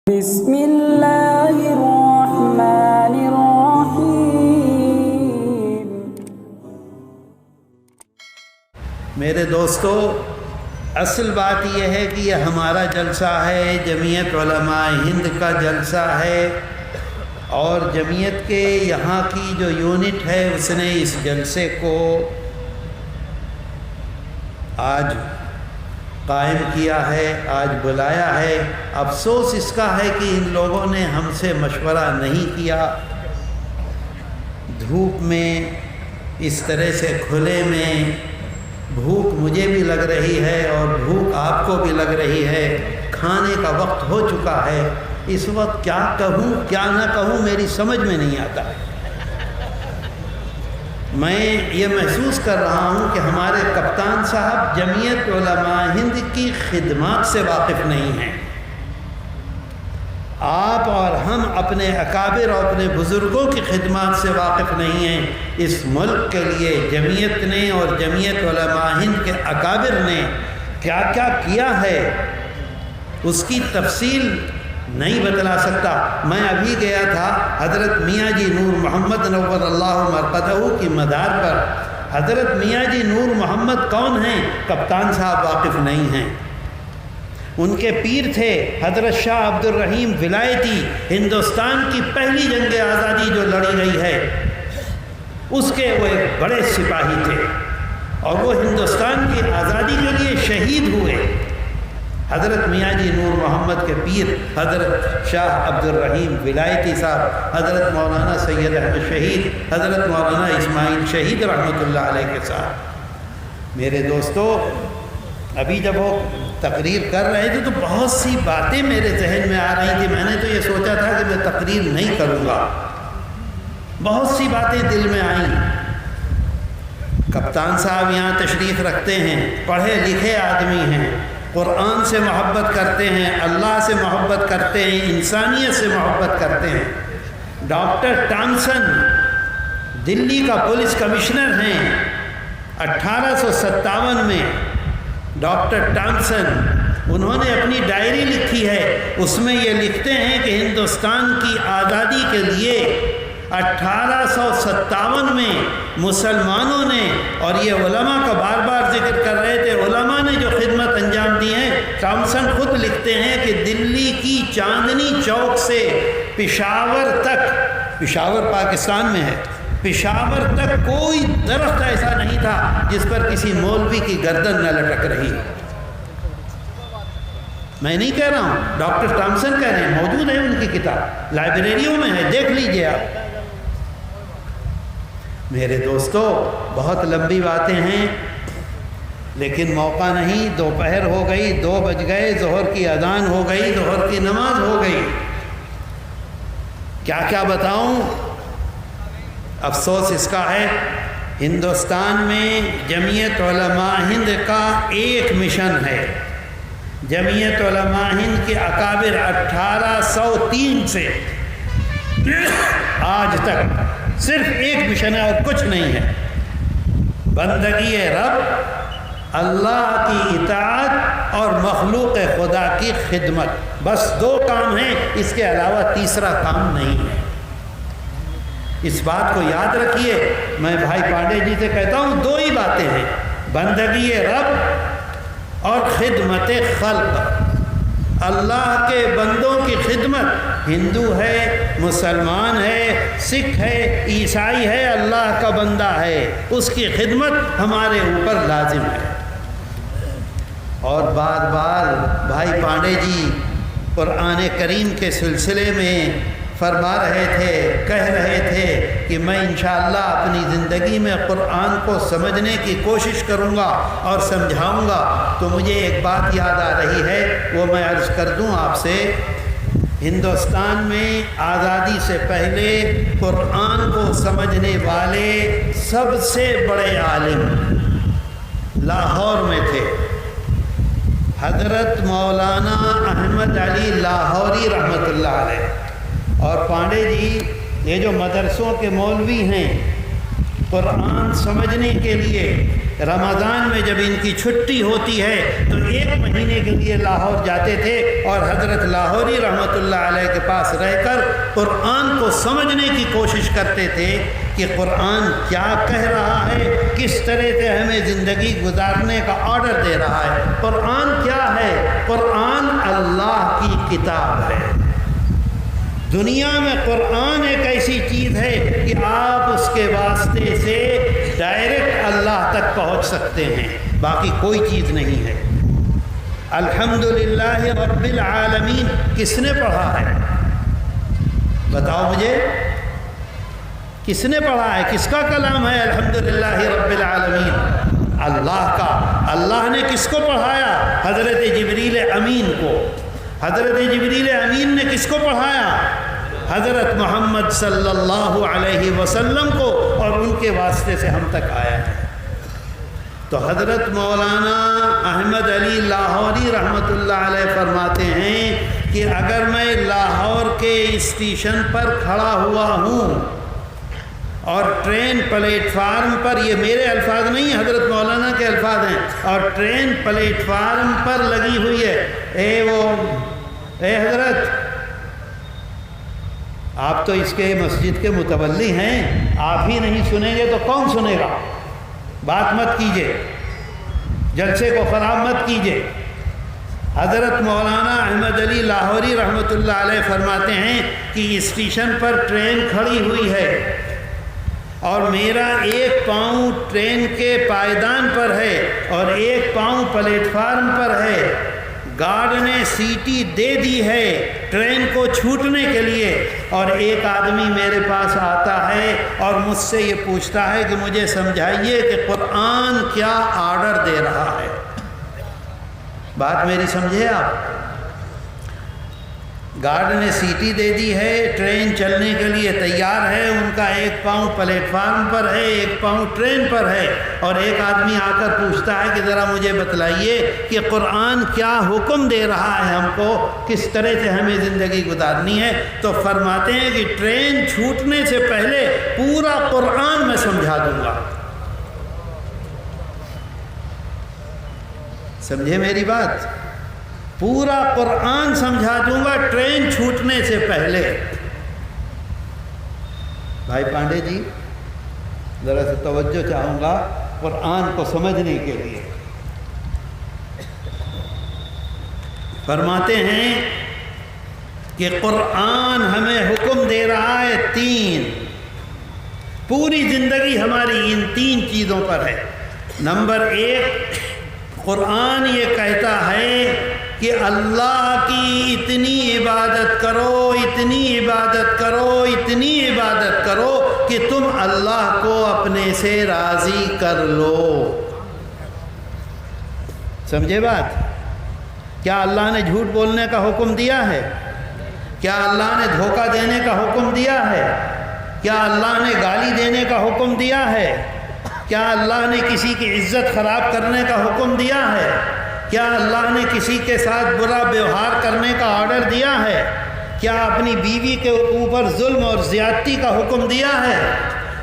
بسم اللہ الرحمن الرحیم۔ میرے دوستو، اصل بات یہ ہے کہ یہ ہمارا جلسہ ہے، جمعیت علماء ہند کا جلسہ ہے، اور جمعیت کے یہاں کی جو یونٹ ہے اس نے اس جلسے کو آج قائم کیا ہے، آج بلایا ہے۔ افسوس اس کا ہے کہ ان لوگوں نے ہم سے مشورہ نہیں کیا۔ دھوپ میں اس طرح سے کھلے میں بھوک مجھے بھی لگ رہی ہے اور بھوک آپ کو بھی لگ رہی ہے، کھانے کا وقت ہو چکا ہے۔ اس وقت کیا کہوں کیا نہ کہوں میری سمجھ میں نہیں آتا۔ میں یہ محسوس کر رہا ہوں کہ ہمارے کپتان صاحب جمعیت علماء ہند کی خدمات سے واقف نہیں ہیں۔ آپ اور ہم اپنے اکابر اور اپنے بزرگوں کی خدمات سے واقف نہیں ہیں۔ اس ملک کے لیے جمعیت نے اور جمعیت علماء ہند کے اکابر نے کیا کیا کیا ہے اس کی تفصیل نہیں بتلا سکتا۔ میں ابھی گیا تھا حضرت میاں جی نور محمد نور اللہ مرقدہ کی مدار پر۔ حضرت میاں جی نور محمد کون ہیں؟ کپتان صاحب واقف نہیں ہیں۔ ان کے پیر تھے حضرت شاہ عبد الرحیم ولایتی، ہندوستان کی پہلی جنگ آزادی جو لڑی گئی ہے اس کے وہ ایک بڑے سپاہی تھے، اور وہ ہندوستان کی آزادی کے لیے شہید ہوئے۔ حضرت میاں جی نور محمد کے پیر حضرت شاہ عبد الرحیم ولایتی صاحب، حضرت مولانا سید احمد شہید، حضرت مولانا اسماعیل شہید رحمۃ اللہ علیہ کے ساتھ۔ میرے دوستو، ابھی جب وہ تقریر کر رہے تھے تو بہت سی باتیں میرے ذہن میں آ رہی تھی۔ میں نے تو یہ سوچا تھا کہ میں تقریر نہیں کروں گا، بہت سی باتیں دل میں آئیں۔ کپتان صاحب یہاں تشریف رکھتے ہیں، پڑھے لکھے آدمی ہیں، قرآن سے محبت کرتے ہیں، اللہ سے محبت کرتے ہیں، انسانیت سے محبت کرتے ہیں۔ ڈاکٹر ٹامسن دلی کا پولیس کمشنر ہیں۔ 1857 میں ڈاکٹر ٹامسن انہوں نے اپنی ڈائری لکھی ہے، اس میں یہ لکھتے ہیں کہ ہندوستان کی آزادی کے لیے 1857 میں مسلمانوں نے، اور یہ علماء کا بار بار ذکر کر رہے تھے، علماء نے جو خدمت انجام دی ہیں۔ ٹامسن خود لکھتے ہیں کہ دلی کی چاندنی چوک سے پشاور تک، پشاور پاکستان میں ہے، پشاور تک کوئی درخت ایسا نہیں تھا جس پر کسی مولوی کی گردن نہ لٹک رہی۔ میں نہیں کہہ رہا ہوں، ڈاکٹر ٹامسن کہہ رہے ہیں، موجود ہے ان کی کتاب، لائبریریوں میں ہے، دیکھ لیجئے آپ۔ میرے دوستو، بہت لمبی باتیں ہیں لیکن موقع نہیں۔ دوپہر ہو گئی، 2 بج گئے، ظہر کی اذان ہو گئی، ظہر کی نماز ہو گئی۔ کیا کیا بتاؤں؟ افسوس اس کا ہے ہندوستان میں جمعیت علماء ہند کا ایک مشن ہے۔ جمعیت علماء ہند کے اکابر 1803 سے آج تک صرف ایک مشن ہے اور کچھ نہیں ہے، بندگی رب، اللہ کی اطاعت اور مخلوق خدا کی خدمت، بس 2 کام ہیں، اس کے علاوہ تیسرا کام نہیں ہے۔ اس بات کو یاد رکھیے۔ میں بھائی پانڈے جی سے کہتا ہوں، 2 ہی باتیں ہیں، بندگی رب اور خدمت خلق، اللہ کے بندوں کی خدمت۔ ہندو ہے، مسلمان ہے، سکھ ہے، عیسائی ہے، اللہ کا بندہ ہے، اس کی خدمت ہمارے اوپر لازم ہے۔ اور بار بار بھائی پانڈے جی قرآن کریم کے سلسلے میں فرما رہے تھے، کہہ رہے تھے کہ میں انشاءاللہ اپنی زندگی میں قرآن کو سمجھنے کی کوشش کروں گا اور سمجھاؤں گا۔ تو مجھے ایک بات یاد آ رہی ہے، وہ میں عرض کر دوں آپ سے۔ ہندوستان میں آزادی سے پہلے قرآن کو سمجھنے والے سب سے بڑے عالم لاہور میں تھے، حضرت مولانا احمد علی لاہوری رحمۃ اللہ علیہ۔ اور پانڈے جی، یہ جو مدرسوں کے مولوی ہیں، قرآن سمجھنے کے لیے رمضان میں جب ان کی چھٹی ہوتی ہے تو 1 مہینے کے لیے لاہور جاتے تھے اور حضرت لاہوری رحمۃ اللہ علیہ کے پاس رہ کر قرآن کو سمجھنے کی کوشش کرتے تھے کہ قرآن کیا کہہ رہا ہے، کس طرح سے ہمیں زندگی گزارنے کا آرڈر دے رہا ہے۔ قرآن کیا ہے؟ قرآن اللہ کی کتاب ہے۔ دنیا میں قرآن ایک ایسی چیز ہے کہ آپ اس کے واسطے سے ڈائریکٹ اللہ تک پہنچ سکتے ہیں، باقی کوئی چیز نہیں ہے۔ الحمدللہ رب العالمین کس نے پڑھا ہے؟ بتاؤ مجھے، کس نے پڑھا ہے؟ کس کا کلام ہے الحمدللہ رب العالمین؟ اللہ کا۔ اللہ نے کس کو پڑھایا؟ حضرت جبریل امین کو۔ حضرت جبریل امین نے کس کو پڑھایا؟ حضرت محمد صلی اللہ علیہ وسلم کو، اور ان کے واسطے سے ہم تک آیا ہے۔ تو حضرت مولانا احمد علی لاہوری رحمۃ اللہ علیہ فرماتے ہیں کہ اگر میں لاہور کے اسٹیشن پر کھڑا ہوا ہوں اور ٹرین پلیٹ فارم پر، یہ میرے الفاظ نہیں، حضرت مولانا کے الفاظ ہیں، اور ٹرین پلیٹ فارم پر لگی ہوئی ہے، اے حضرت آپ تو اس کے مسجد کے متولی ہیں، آپ ہی نہیں سنیں گے تو کون سنے گا؟ بات مت کیجئے، جلسے کو خراب مت کیجئے۔ حضرت مولانا احمد علی لاہوری رحمۃ اللہ علیہ فرماتے ہیں کہ اسٹیشن پر ٹرین کھڑی ہوئی ہے اور میرا 1 پاؤں ٹرین کے پائیدان پر ہے اور 1 پاؤں پلیٹ فارم پر ہے۔ گارڈ نے سیٹی دے دی ہے ٹرین کو چھوٹنے کے لیے، اور ایک آدمی میرے پاس آتا ہے اور مجھ سے یہ پوچھتا ہے کہ مجھے سمجھائیے کہ قرآن کیا آرڈر دے رہا ہے۔ بات میری سمجھے آپ؟ گارڈ نے سیٹی دے دی ہے، ٹرین چلنے کے لیے تیار ہے، ان کا 1 پاؤں پلیٹ فارم پر ہے، 1 پاؤں ٹرین پر ہے، اور ایک آدمی آ کر پوچھتا ہے کہ ذرا مجھے بتلائیے کہ قرآن کیا حکم دے رہا ہے ہم کو، کس طرح سے ہمیں زندگی گزارنی ہے۔ تو فرماتے ہیں کہ ٹرین چھوٹنے سے پہلے پورا قرآن میں سمجھا دوں گا۔ سمجھے میری بات؟ پورا قرآن سمجھا دوں گا ٹرین چھوٹنے سے پہلے۔ بھائی پانڈے جی ذرا سے توجہ چاہوں گا قرآن کو سمجھنے کے لیے۔ فرماتے ہیں کہ قرآن ہمیں حکم دے رہا ہے 3، پوری زندگی ہماری ان 3 چیزوں پر ہے۔ نمبر 1، قرآن یہ کہتا ہے کہ اللہ کی اتنی عبادت کرو، اتنی عبادت کرو، اتنی عبادت کرو کہ تم اللہ کو اپنے سے راضی کر لو۔ سمجھے بات؟ کیا اللہ نے جھوٹ بولنے کا حکم دیا ہے؟ کیا اللہ نے دھوکہ دینے کا حکم دیا ہے؟ کیا اللہ نے گالی دینے کا حکم دیا ہے؟ کیا اللہ نے کسی کی عزت خراب کرنے کا حکم دیا ہے؟ کیا اللہ نے کسی کے ساتھ برا ویوہار کرنے کا آرڈر دیا ہے؟ کیا اپنی بیوی کے اوپر ظلم اور زیادتی کا حکم دیا ہے؟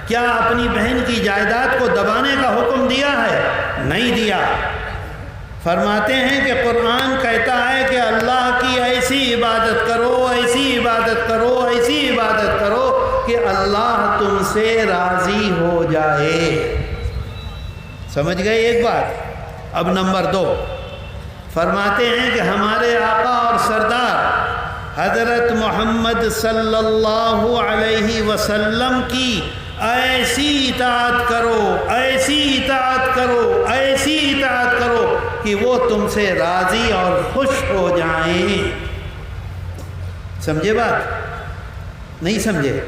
کیا اپنی بہن کی جائیداد کو دبانے کا حکم دیا ہے؟ نہیں دیا۔ فرماتے ہیں کہ قرآن کہتا ہے کہ اللہ کی ایسی عبادت کرو، ایسی عبادت کرو، ایسی عبادت کرو کہ اللہ تم سے راضی ہو جائے۔ سمجھ گئے ایک بات؟ اب نمبر 2، فرماتے ہیں کہ ہمارے آقا اور سردار حضرت محمد صلی اللہ علیہ وسلم کی ایسی اطاعت کرو، ایسی اطاعت کرو، ایسی اطاعت کرو کہ وہ تم سے راضی اور خوش ہو جائیں۔ سمجھے بات؟ نہیں سمجھے؟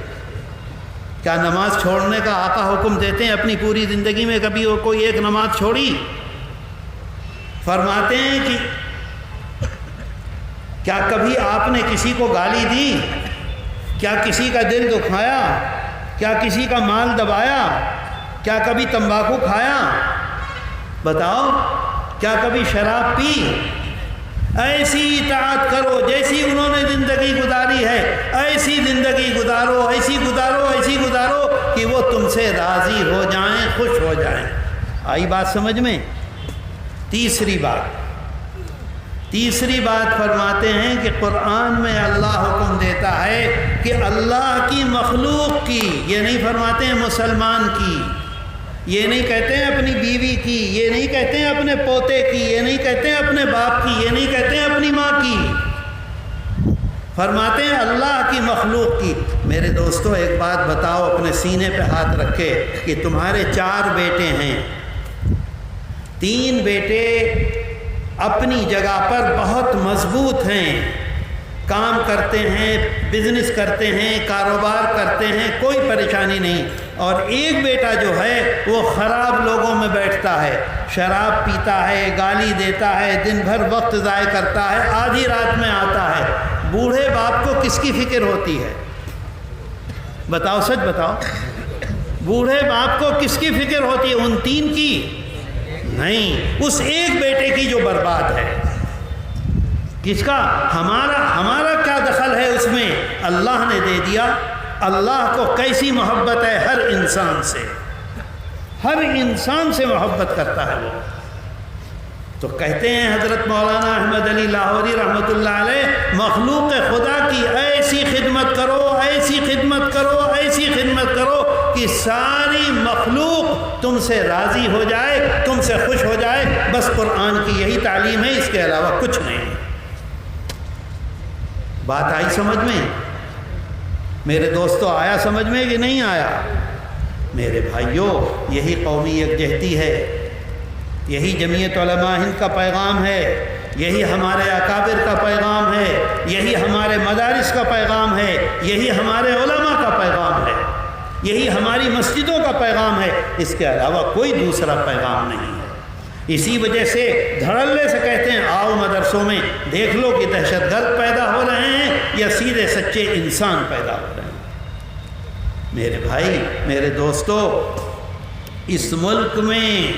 کیا نماز چھوڑنے کا آقا حکم دیتے ہیں اپنی پوری زندگی میں؟ کبھی وہ کوئی ایک نماز چھوڑی؟ فرماتے ہیں کہ کیا کبھی آپ نے کسی کو گالی دی؟ کیا کسی کا دل دکھایا؟ کیا کسی کا مال دبایا؟ کیا کبھی تمباکو کھایا؟ بتاؤ، کیا کبھی شراب پی؟ ایسی اطاعت کرو جیسی انہوں نے زندگی گزاری ہے، ایسی زندگی گزارو، ایسی گزارو، ایسی گزارو کہ وہ تم تم سے راضی ہو جائیں، خوش ہو جائیں۔ آئی بات سمجھ میں؟ تیسری بات فرماتے ہیں کہ قرآن میں اللہ حکم دیتا ہے کہ اللہ کی مخلوق کی، یہ نہیں فرماتے ہیں مسلمان کی، یہ نہیں کہتے ہیں اپنی بیوی کی، یہ نہیں کہتے ہیں اپنے پوتے کی، یہ نہیں کہتے ہیں اپنے باپ کی، یہ نہیں کہتے ہیں اپنی ماں کی، فرماتے ہیں اللہ کی مخلوق کی۔ میرے دوستو ایک بات بتاؤ، اپنے سینے پہ ہاتھ رکھے کہ تمہارے 4 بیٹے ہیں، 3 بیٹے اپنی جگہ پر بہت مضبوط ہیں، کام کرتے ہیں، بزنس کرتے ہیں، کاروبار کرتے ہیں، کوئی پریشانی نہیں، اور ایک بیٹا جو ہے وہ خراب لوگوں میں بیٹھتا ہے، شراب پیتا ہے، گالی دیتا ہے، دن بھر وقت ضائع کرتا ہے، آدھی رات میں آتا ہے۔ بوڑھے باپ کو کس کی فکر ہوتی ہے؟ بتاؤ، سچ بتاؤ، بوڑھے باپ کو کس کی فکر ہوتی ہے؟ ان 3 کی نہیں، اس ایک بیٹے کی جو برباد ہے۔ کس کا؟ ہمارا کیا دخل ہے اس میں؟ اللہ نے دے دیا۔ اللہ کو کیسی محبت ہے ہر انسان سے محبت کرتا ہے وہ۔ تو کہتے ہیں حضرت مولانا احمد علی لاہوری رحمۃ اللہ علیہ، مخلوق خدا کی ایسی خدمت کرو، ایسی خدمت کرو، ایسی خدمت کرو کہ ساری مخلوق تم سے راضی ہو جائے، تم سے خوش ہو جائے۔ بس قرآن کی یہی تعلیم ہے، اس کے علاوہ کچھ نہیں ہے۔ بات آئی سمجھ میں؟ میرے دوستو آیا سمجھ میں کہ نہیں آیا؟ میرے بھائیوں، یہی قومی یکجہتی ہے، یہی جمعیت علماء ہند کا پیغام ہے، یہی ہمارے اکابر کا پیغام ہے، یہی ہمارے مدارس کا پیغام ہے، یہی ہمارے علماء کا پیغام ہے، یہی ہماری مسجدوں کا پیغام ہے۔ اس کے علاوہ کوئی دوسرا پیغام نہیں ہے۔ اسی وجہ سے دھڑلے سے کہتے ہیں آؤ مدرسوں میں دیکھ لو کہ دہشت گرد پیدا ہو رہے ہیں یا سیدھے سچے انسان پیدا ہو رہے ہیں۔ میرے بھائی، میرے دوستو، اس ملک میں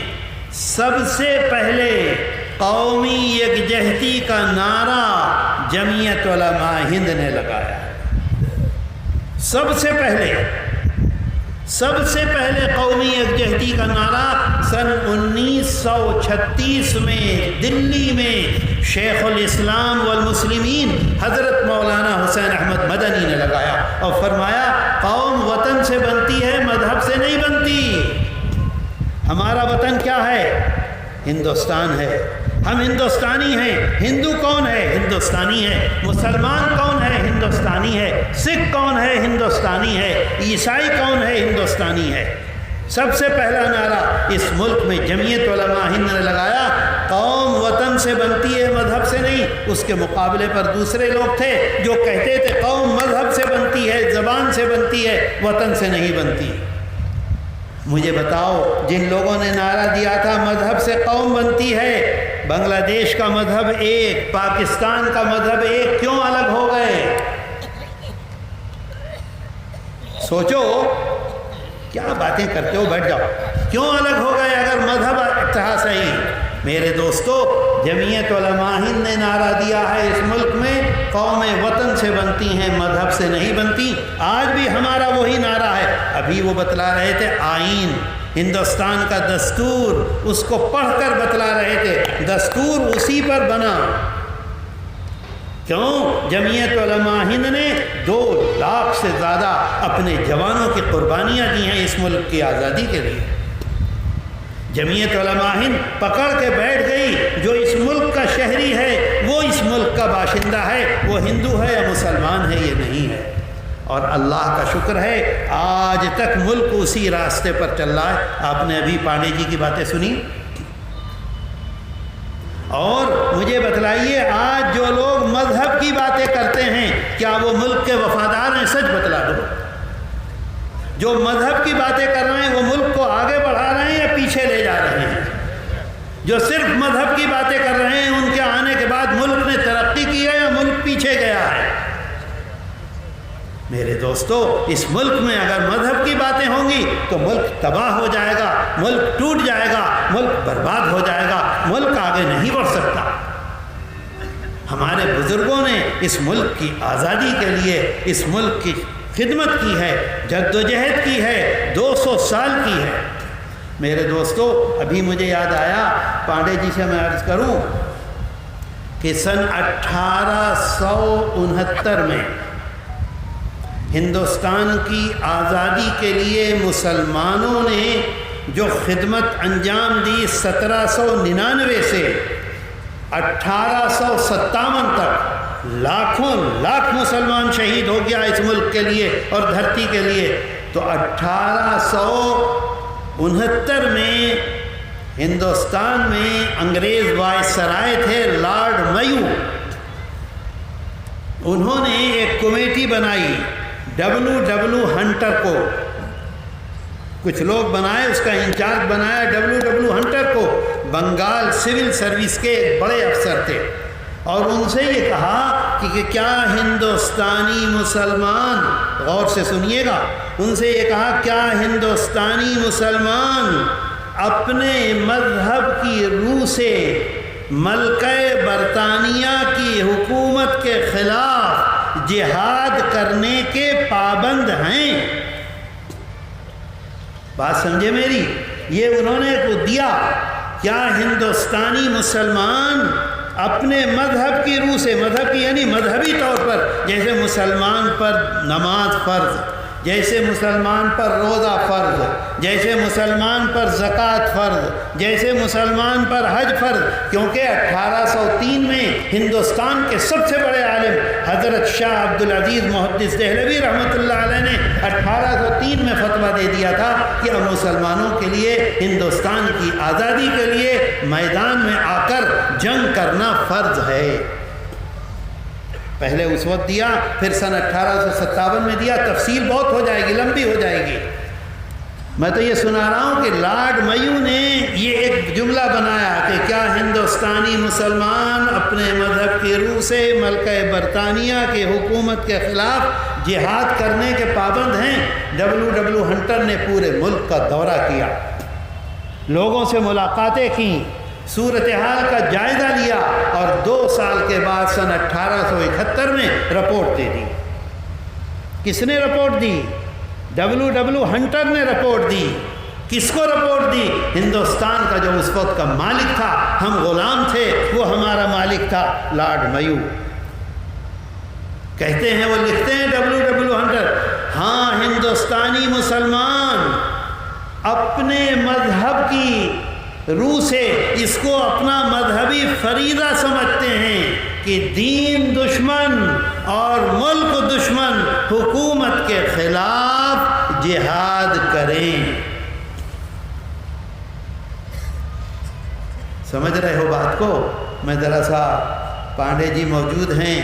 سب سے پہلے قومی یکجہتی کا نعرہ جمعیت علماء ہند نے لگایا۔ سب سے پہلے قومی یکجہتی کا نعرہ سن 1936 میں دلی میں شیخ الاسلام والمسلمین حضرت مولانا حسین احمد مدنی نے لگایا اور فرمایا قوم وطن سے بنتی ہے، مذہب سے نہیں بنتی۔ ہمارا وطن کیا ہے؟ ہندوستان ہے، ہم ہندوستانی ہیں۔ ہندو کون ہے؟ ہندوستانی ہے۔ مسلمان کون ہے؟ ہندوستانی ہے۔ سکھ کون ہے؟ ہندوستانی ہے۔ عیسائی کون ہے؟ ہندوستانی ہے۔ سب سے پہلا نعرہ اس ملک میں جمعیت علماء ہند نے لگایا، قوم وطن سے بنتی ہے، مذہب سے نہیں۔ اس کے مقابلے پر دوسرے لوگ تھے جو کہتے تھے قوم مذہب سے بنتی ہے، زبان سے بنتی ہے، وطن سے نہیں بنتی۔ مجھے بتاؤ، جن لوگوں نے نعرہ دیا تھا مذہب سے قوم بنتی ہے، بنگلہ دیش کا مذہب ایک، پاکستان کا مذہب ایک، کیوں الگ ہو گئے؟ سوچو، کیا باتیں کرتے ہو، بیٹھ جاؤ۔ کیوں الگ ہو گئے اگر مذہب تھا صحیح؟ میرے دوستو، جمعیت علماء ہند نے نعرہ دیا ہے اس ملک میں قومیں وطن سے بنتی ہیں، مذہب سے نہیں بنتی۔ آج بھی ہمارا وہی نعرہ ہے۔ ابھی وہ بتلا رہے تھے آئین، ہندوستان کا دستور، اس کو پڑھ کر بتلا رہے تھے، دستور اسی پر بنا۔ کیوں؟ جمعیت علماء ہند نے 2 لاکھ سے زیادہ اپنے جوانوں کی قربانیاں دی ہیں اس ملک کی آزادی کے لیے۔ جمعیت علماء ہند پکڑ کے بیٹھ گئی، جو اس ملک کا شہری ہے وہ اس ملک کا باشندہ ہے، وہ ہندو ہے یا مسلمان ہے یہ نہیں ہے۔ اور اللہ کا شکر ہے آج تک ملک اسی راستے پر چل رہا ہے۔ آپ نے ابھی پانڈے جی کی باتیں سنی، اور مجھے بتلائیے آج جو لوگ مذہب کی باتیں کرتے ہیں کیا وہ ملک کے وفادار ہیں؟ سچ بتلا دو۔ جو مذہب کی باتیں کر رہے ہیں وہ ملک کو آگے بڑھا رہے ہیں یا پیچھے لے جا رہے ہیں؟ جو صرف مذہب کی باتیں کر رہے ہیں ان کے آنے کے بعد ملک نے ترقی کی ہے یا ملک پیچھے گیا ہے؟ میرے دوستو، اس ملک میں اگر مذہب کی باتیں ہوں گی تو ملک تباہ ہو جائے گا، ملک ٹوٹ جائے گا، ملک برباد ہو جائے گا، ملک آگے نہیں بڑھ سکتا۔ ہمارے بزرگوں نے اس ملک کی آزادی کے لیے، اس ملک کی خدمت کی ہے، جد و جہد کی ہے، 200 سال کی ہے۔ میرے دوستو، ابھی مجھے یاد آیا، پانڈے جی سے میں عرض کروں کہ سن 1869 میں ہندوستان کی آزادی کے لیے مسلمانوں نے جو خدمت انجام دی 1799 سے 1857 تک لاکھوں لاکھ مسلمان شہید ہو گیا اس ملک کے لیے اور دھرتی کے لیے، تو 1869 میں ہندوستان میں انگریز وائسرائے تھے لارڈ میو، انہوں نے ایک کمیٹی بنائی ڈبلو ہنٹر کو، کچھ لوگ بنائے، اس کا انچارج بنایا ڈبلو ہنٹر کو، بنگال سول سروس کے بڑے افسر تھے، اور ان سے یہ کہا کہ کیا ہندوستانی مسلمان، غور سے سنیے گا، ان سے یہ کہا کیا ہندوستانی مسلمان اپنے مذہب کی روح سے ملکہ برطانیہ کی حکومت کے خلاف جہاد کرنے کے پابند ہیں؟ بات سمجھے میری، یہ انہوں نے تو دیا، کیا ہندوستانی مسلمان اپنے مذہب کی روح سے، مذہب کی یعنی مذہبی طور پر، جیسے مسلمان پر نماز فرض، جیسے مسلمان پر روزہ فرض، جیسے مسلمان پر زکوٰۃ فرض، جیسے مسلمان پر حج فرض، کیونکہ 1803 میں ہندوستان کے سب سے بڑے عالم حضرت شاہ عبدالعزیز محدث دہلوی رحمۃ اللہ علیہ نے 1803 میں فتویٰ دے دیا تھا کہ اب مسلمانوں کے لیے ہندوستان کی آزادی کے لیے میدان میں آ کر جنگ کرنا فرض ہے۔ پہلے اس وقت دیا، پھر سن 1857 میں دیا، تفصیل بہت ہو جائے گی، لمبی ہو جائے گی، میں تو یہ سنا رہا ہوں کہ لارڈ میو نے یہ ایک جملہ بنایا کہ کیا ہندوستانی مسلمان اپنے مذہب کی روح سے ملکہ برطانیہ کی حکومت کے خلاف جہاد کرنے کے پابند ہیں؟ ڈبلو ہنٹر نے پورے ملک کا دورہ کیا، لوگوں سے ملاقاتیں کیں، صورتحال کا جائزہ لیا، اور 2 سال کے بعد سن 1871 میں رپورٹ دے دی۔ کس نے رپورٹ دی؟ ڈبلو ہنٹر نے رپورٹ دی۔ کس کو رپورٹ دی؟ ہندوستان کا جو اس وقت کا مالک تھا، ہم غلام تھے، وہ ہمارا مالک تھا لارڈ میو۔ کہتے ہیں، وہ لکھتے ہیں ڈبلو ہنٹر، ہاں ہندوستانی مسلمان اپنے مذہب کی روح سے اس کو اپنا مذہبی فریضہ سمجھتے ہیں کہ دین دشمن اور ملک دشمن حکومت کے خلاف جہاد کریں۔ سمجھ رہے ہو بات کو؟ میں ذرا سا، پانڈے جی موجود ہیں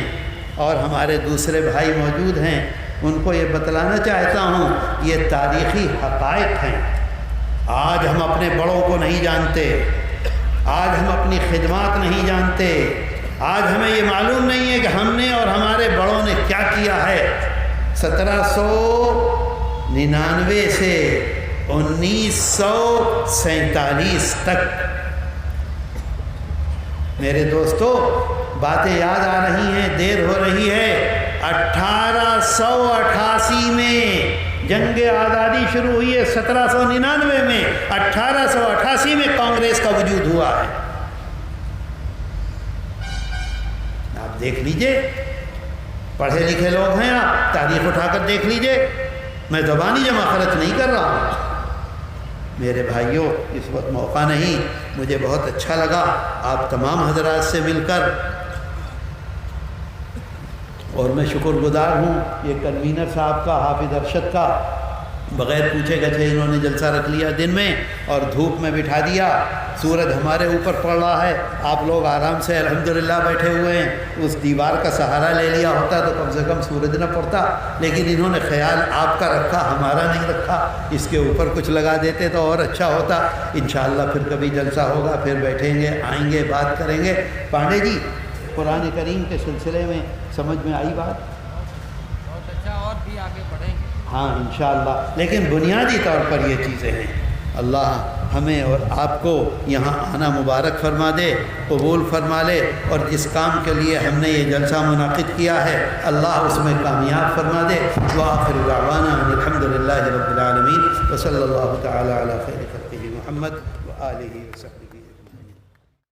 اور ہمارے دوسرے بھائی موجود ہیں، ان کو یہ بتلانا چاہتا ہوں، یہ تاریخی حقائق ہیں۔ آج ہم اپنے بڑوں کو نہیں جانتے، آج ہم اپنی خدمات نہیں جانتے، آج ہمیں یہ معلوم نہیں ہے کہ ہم نے اور ہمارے بڑوں نے کیا کیا ہے۔ 1799 سے 1947 تک، میرے دوستو باتیں یاد آ رہی ہیں، دیر ہو رہی ہے۔ 1888 میں جنگ آزادی شروع ہوئی ہے، 1799 میں، 1888 میں کانگریس کا وجود ہوا ہے۔ آپ دیکھ لیجئے، پڑھے لکھے لوگ ہیں آپ، تاریخ اٹھا کر دیکھ لیجئے، میں زبانی جمع خرچ نہیں کر رہا ہوں۔ میرے بھائیوں، اس وقت موقع نہیں، مجھے بہت اچھا لگا آپ تمام حضرات سے مل کر، اور میں شکر گزار ہوں یہ کنوینر صاحب کا، حافظ ارشد کا، بغیر پوچھے گچھے انہوں نے جلسہ رکھ لیا دن میں اور دھوپ میں بٹھا دیا، سورج ہمارے اوپر پڑ رہا ہے، آپ لوگ آرام سے الحمدللہ بیٹھے ہوئے ہیں، اس دیوار کا سہارا لے لیا ہوتا تو کم سے کم سورج نہ پڑتا، لیکن انہوں نے خیال آپ کا رکھا، ہمارا نہیں رکھا، اس کے اوپر کچھ لگا دیتے تو اور اچھا ہوتا۔ انشاءاللہ پھر کبھی جلسہ ہوگا، پھر بیٹھیں گے، آئیں گے، بات کریں گے۔ پانڈے جی، قرآن کریم کے سلسلے میں سمجھ میں آئی بات؟ بہت اچھا، اور بھی آگے بڑھیں گے۔ ہاں انشاءاللہ، لیکن بنیادی طور پر یہ چیزیں ہیں۔ اللہ ہمیں اور آپ کو یہاں آنا مبارک فرما دے، قبول فرما لے، اور جس کام کے لیے ہم نے یہ جلسہ منعقد کیا ہے اللہ اس میں کامیاب فرما دے۔ وآخر دعوانا الحمد للہ رب العالمین، وصلی اللہ تعالی علی خیر خلقہ محمد وآلہ وسلم۔